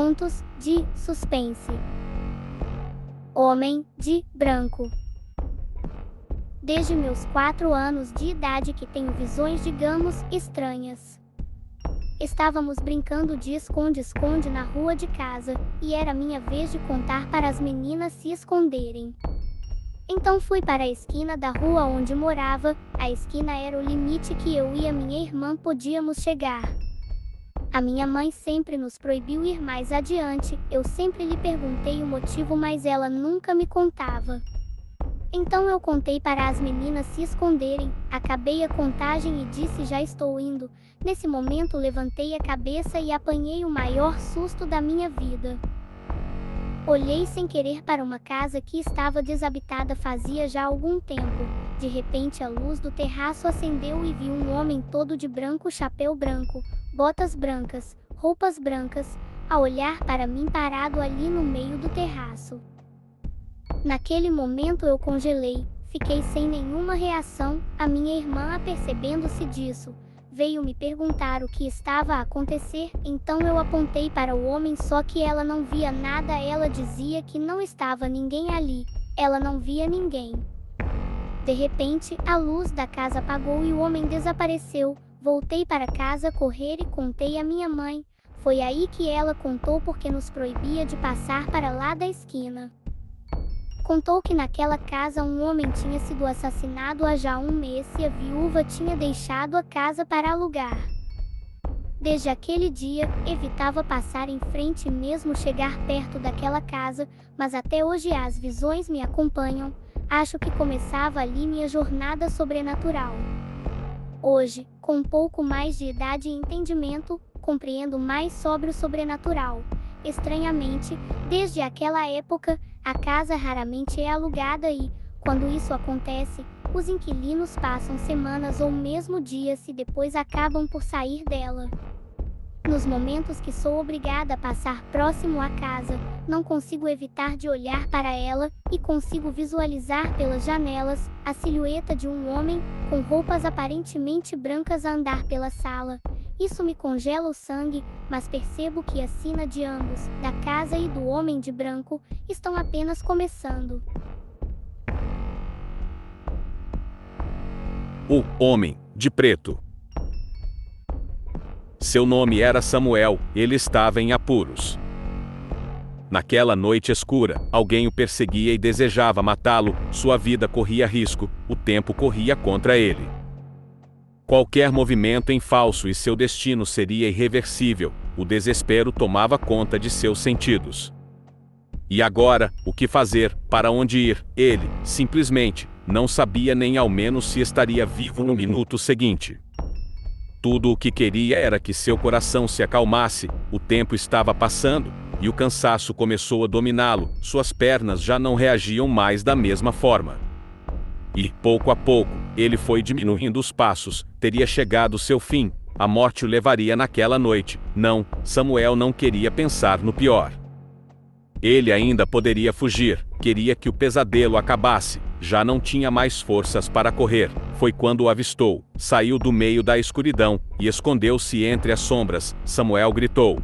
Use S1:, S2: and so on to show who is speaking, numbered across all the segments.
S1: Contos de suspense. Homem de branco. Desde meus 4 anos de idade que tenho visões, digamos, estranhas. Estávamos brincando de esconde-esconde na rua de casa, e era minha vez de contar para as meninas se esconderem. Então fui para a esquina da rua onde morava. A esquina era o limite que eu e a minha irmã podíamos chegar. A minha mãe sempre nos proibiu ir mais adiante. Eu sempre lhe perguntei o motivo, mas ela nunca me contava. Então eu contei para as meninas se esconderem. Acabei a contagem e disse: já estou indo. Nesse momento levantei a cabeça e apanhei o maior susto da minha vida. Olhei sem querer para uma casa que estava desabitada fazia já algum tempo. De repente a luz do terraço acendeu e vi um homem todo de branco, chapéu branco, botas brancas, roupas brancas, a olhar para mim parado ali no meio do terraço. Naquele momento eu congelei, fiquei sem nenhuma reação. A minha irmã, apercebendo-se disso, veio me perguntar o que estava a acontecer. Então eu apontei para o homem, só que ela não via nada. Ela dizia que não estava ninguém ali, ela não via ninguém. De repente, a luz da casa apagou e o homem desapareceu. Voltei para casa a correr e contei à minha mãe. Foi aí que ela contou porque nos proibia de passar para lá da esquina. Contou que naquela casa um homem tinha sido assassinado há já um mês e a viúva tinha deixado a casa para alugar. Desde aquele dia, evitava passar em frente e mesmo chegar perto daquela casa, mas até hoje as visões me acompanham. Acho que começava ali minha jornada sobrenatural. Hoje, com um pouco mais de idade e entendimento, compreendo mais sobre o sobrenatural. Estranhamente, desde aquela época, a casa raramente é alugada e, quando isso acontece, os inquilinos passam semanas ou mesmo dias e depois acabam por sair dela. Nos momentos que sou obrigada a passar próximo à casa, não consigo evitar de olhar para ela, e consigo visualizar pelas janelas a silhueta de um homem, com roupas aparentemente brancas, a andar pela sala. Isso me congela o sangue, mas percebo que a sina de ambos, da casa e do homem de branco, estão apenas começando.
S2: O Homem de Preto. Seu nome era Samuel, ele estava em apuros. Naquela noite escura, alguém o perseguia e desejava matá-lo. Sua vida corria risco, o tempo corria contra ele. Qualquer movimento em falso e seu destino seria irreversível. O desespero tomava conta de seus sentidos. E agora, o que fazer? Para onde ir? Ele, simplesmente, não sabia nem ao menos se estaria vivo no minuto seguinte. Tudo o que queria era que seu coração se acalmasse. O tempo estava passando, e o cansaço começou a dominá-lo. Suas pernas já não reagiam mais da mesma forma. E, pouco a pouco, ele foi diminuindo os passos. Teria chegado seu fim. A morte o levaria naquela noite. Não, Samuel não queria pensar no pior. Ele ainda poderia fugir. Queria que o pesadelo acabasse. Já não tinha mais forças para correr. Foi quando o avistou. Saiu do meio da escuridão e escondeu-se entre as sombras. Samuel gritou.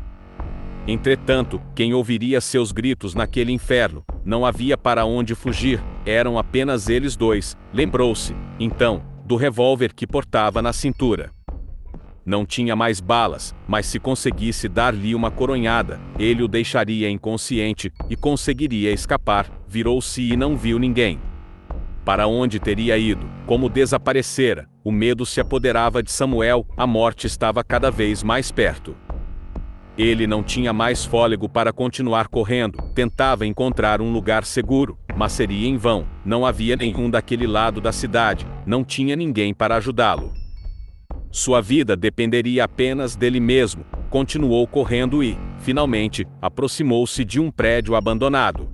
S2: Entretanto, quem ouviria seus gritos naquele inferno? Não havia para onde fugir. Eram apenas eles dois. Lembrou-se, então, do revólver que portava na cintura. Não tinha mais balas, mas se conseguisse dar-lhe uma coronhada, ele o deixaria inconsciente e conseguiria escapar. Virou-se e não viu ninguém. Para onde teria ido? Como desaparecera? O medo se apoderava de Samuel. A morte estava cada vez mais perto. Ele não tinha mais fôlego para continuar correndo. Tentava encontrar um lugar seguro, mas seria em vão. Não havia nenhum daquele lado da cidade. Não tinha ninguém para ajudá-lo. Sua vida dependeria apenas dele mesmo. Continuou correndo e, finalmente, aproximou-se de um prédio abandonado.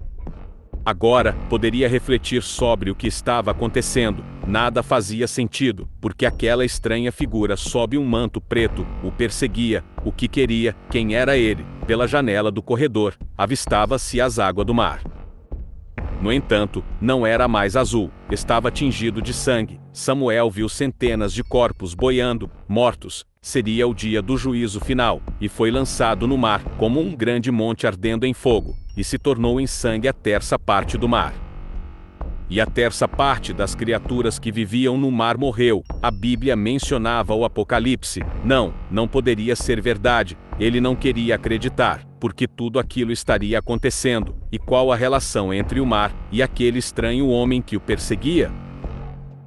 S2: Agora, poderia refletir sobre o que estava acontecendo. Nada fazia sentido, porque aquela estranha figura sob um manto preto o perseguia. O que queria? Quem era ele? Pela janela do corredor, avistava-se as águas do mar. No entanto, não era mais azul. estava tingido de sangue. Samuel viu centenas de corpos boiando, mortos. Seria o dia do juízo final, e foi lançado no mar, como um grande monte ardendo em fogo, e se tornou em sangue a terça parte do mar. E a terça parte das criaturas que viviam no mar morreu. A Bíblia mencionava o Apocalipse. Não poderia ser verdade. Ele não queria acreditar, porque tudo aquilo estaria acontecendo. E qual a relação entre o mar e aquele estranho homem que o perseguia?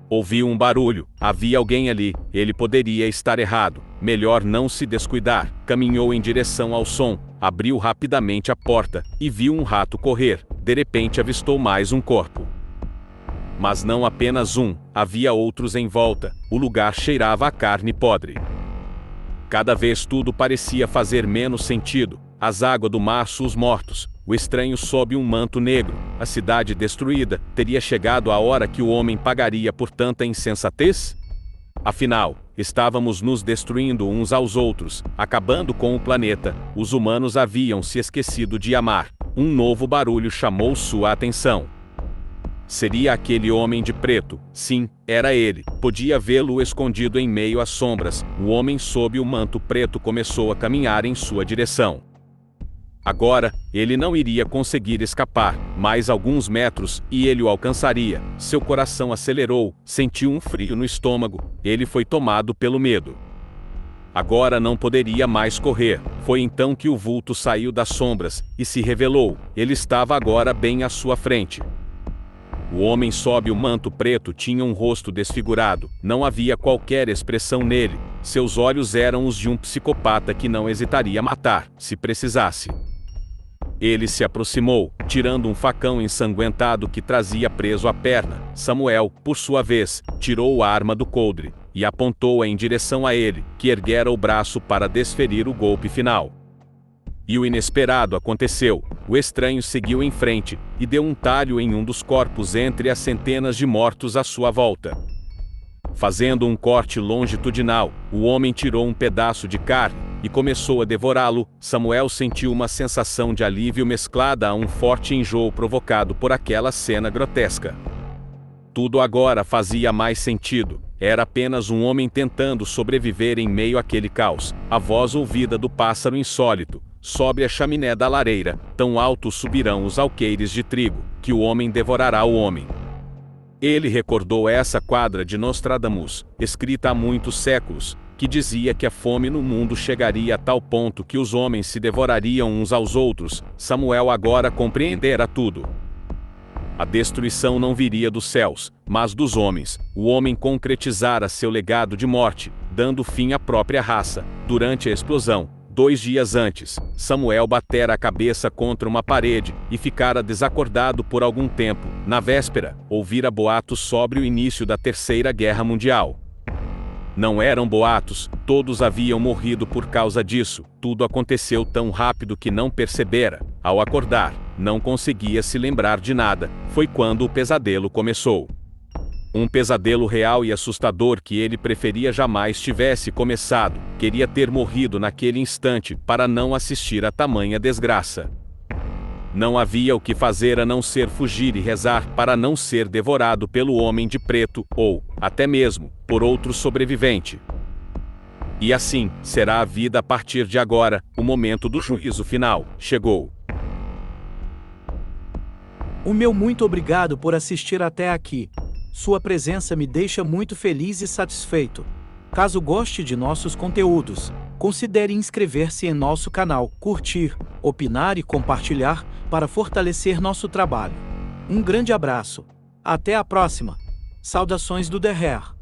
S2: Ouviu um barulho. Havia alguém ali. Ele poderia estar errado. Melhor não se descuidar. Caminhou em direção ao som. Abriu rapidamente a porta e viu um rato correr. De repente avistou mais um corpo. Mas não apenas um, havia outros em volta. O lugar cheirava a carne podre. Cada vez tudo parecia fazer menos sentido. As águas do mar, os mortos, o estranho sob um manto negro, a cidade destruída. Teria chegado a hora que o homem pagaria por tanta insensatez? Afinal, estávamos nos destruindo uns aos outros, acabando com o planeta. Os humanos haviam se esquecido de amar. Um novo barulho chamou sua atenção. Seria aquele homem de preto. Sim, era ele. Podia vê-lo escondido em meio às sombras. O homem sob o manto preto começou a caminhar em sua direção. Agora, ele não iria conseguir escapar. Mais alguns metros, e ele o alcançaria. Seu coração acelerou, sentiu um frio no estômago. Ele foi tomado pelo medo. Agora não poderia mais correr. Foi então que o vulto saiu das sombras, e se revelou. Ele estava agora bem à sua frente. O homem sob o manto preto tinha um rosto desfigurado. Não havia qualquer expressão nele. Seus olhos eram os de um psicopata que não hesitaria matar, se precisasse. Ele se aproximou, tirando um facão ensanguentado que trazia preso à perna. Samuel, por sua vez, tirou a arma do coldre e apontou-a em direção a ele, que erguera o braço para desferir o golpe final. E o inesperado aconteceu. O estranho seguiu em frente e deu um talho em um dos corpos entre as centenas de mortos à sua volta. Fazendo um corte longitudinal, o homem tirou um pedaço de carne e começou a devorá-lo. Samuel sentiu uma sensação de alívio mesclada a um forte enjoo provocado por aquela cena grotesca. Tudo agora fazia mais sentido. Era apenas um homem tentando sobreviver em meio àquele caos. A voz ouvida do pássaro insólito. Sobe a chaminé da lareira, tão alto subirão os alqueires de trigo, que o homem devorará o homem. Ele recordou essa quadra de Nostradamus, escrita há muitos séculos, que dizia que a fome no mundo chegaria a tal ponto que os homens se devorariam uns aos outros. Samuel agora compreendera tudo. A destruição não viria dos céus, mas dos homens. O homem concretizara seu legado de morte, dando fim à própria raça. Durante a explosão, 2 dias antes, Samuel batera a cabeça contra uma parede e ficara desacordado por algum tempo. Na véspera, ouvira boatos sobre o início da Terceira Guerra Mundial. Não eram boatos, todos haviam morrido por causa disso. Tudo aconteceu tão rápido que não percebera. Ao acordar, não conseguia se lembrar de nada. Foi quando o pesadelo começou. Um pesadelo real e assustador que ele preferia jamais tivesse começado. Queria ter morrido naquele instante para não assistir a tamanha desgraça. Não havia o que fazer a não ser fugir e rezar para não ser devorado pelo homem de preto, ou, até mesmo, por outro sobrevivente. E assim, será a vida a partir de agora. O momento do juízo final chegou.
S3: O meu muito obrigado por assistir até aqui. Sua presença me deixa muito feliz e satisfeito. Caso goste de nossos conteúdos, considere inscrever-se em nosso canal, curtir, opinar e compartilhar para fortalecer nosso trabalho. Um grande abraço. Até a próxima. Saudações do The Hair.